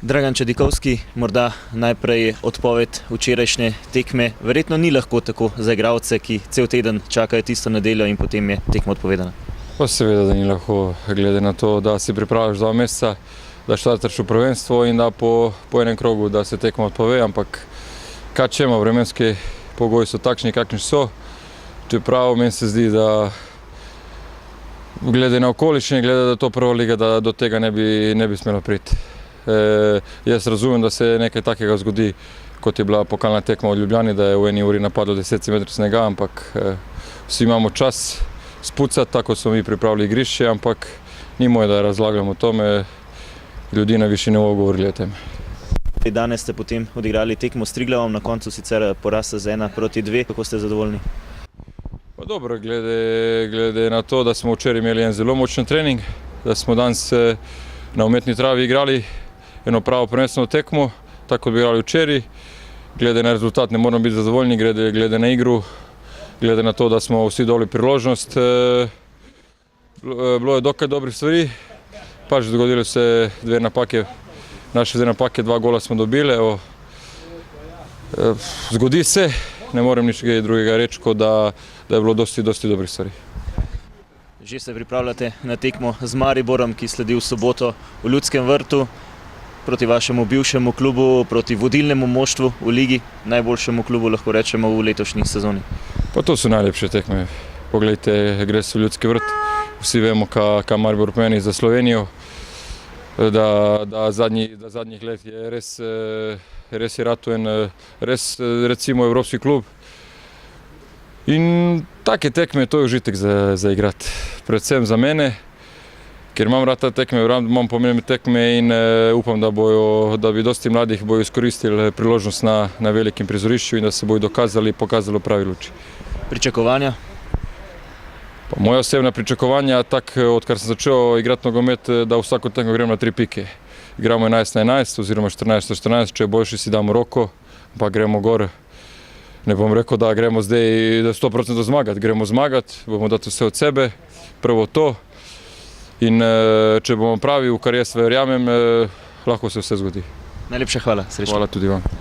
Dragan Čedikovski, morda najprej odpoved včerajšnje tekme. Verjetno ni lahko tako za igralce, ki cel teden čakajo tisto nedeljo in potem je tekma odpovedana. Pa seveda, da ni lahko, glede na to, da si pripravljaš 2 meseca, da štartaš v prvenstvo in da po enem krogu, da se tekma odpove, ampak kaj čemo, vremenski pogoji so takšni, kakšni so. Čeprav meni se zdi, da glede na okoliščine, glede da to prva liga, da do tega ne bi smelo priti. Jaz razumem, da se nekaj takega zgodi, kot je bila pokalna tekma v Ljubljani, da je v eni uri napadlo 10 cm snega, ampak vsi imamo čas spucati, tako smo mi pripravili igrišče, ampak ni moje, da razlagamo o tome, ljudi na višji nivo govorili o tem. Danes ste potem odigrali tekmo s Triglavom, na koncu sicer poraz z 1-2, kako ste zadovoljni? Pa dobro, glede na to, da smo včeraj imeli en zelo močen trening, da smo danes na umetni travi igrali eno pravo prvenstveno tekmo, tako kot bi igrali včeraj. Glede na rezultat ne moramo biti zadovoljni, glede na igru, glede na to, da smo vsi dobili priložnost. Bilo je dokaj dobrih stvari, pač zgodilo se naše 2 napake, 2 gola smo dobili. Zgodi se, ne morem nič drugega reči, kot da je bilo dosti dobrih stvari. Že se pripravljate na tekmo z Mariborom, ki sledi v soboto v Ljudskem vrtu, proti vašemu bivšemu klubu, proti vodilnemu moštvu v ligi, najboljšemu klubu, lahko rečemo, v letošnji sezoni. Pa to so najlepše tekme. Poglejte, gre se v Ljudski vrt, vsi vemo, kaj Maribor pomeni za Slovenijo, da zadnjih let je res je ratoven, res recimo evropski klub. In take tekme, to je užitek za igrati, predvsem za mene, ker imam rad te tekme, imam pomembne tekme in upam, da bi dosti mladih bojo izkoristili priložnost na velikem prizorišču in da se bojo pokazali v pravi luči. Pričakovanja? Pa moja osebna pričakovanja, tako odkar sem začel igrati nogomet, da vsako tekmo grem na 3 pike. Igramo 11-11 oziroma 14-14, če je boljši, si damo roko, pa gremo gor. Ne bom rekel, da gremo zdaj 100% zmagati, gremo zmagati, bomo dati vse od sebe, prvo to. In če bomo pravi, v kar jaz verjamem, lahko se vse zgodi. Najlepša hvala, srečno. Hvala tudi vam.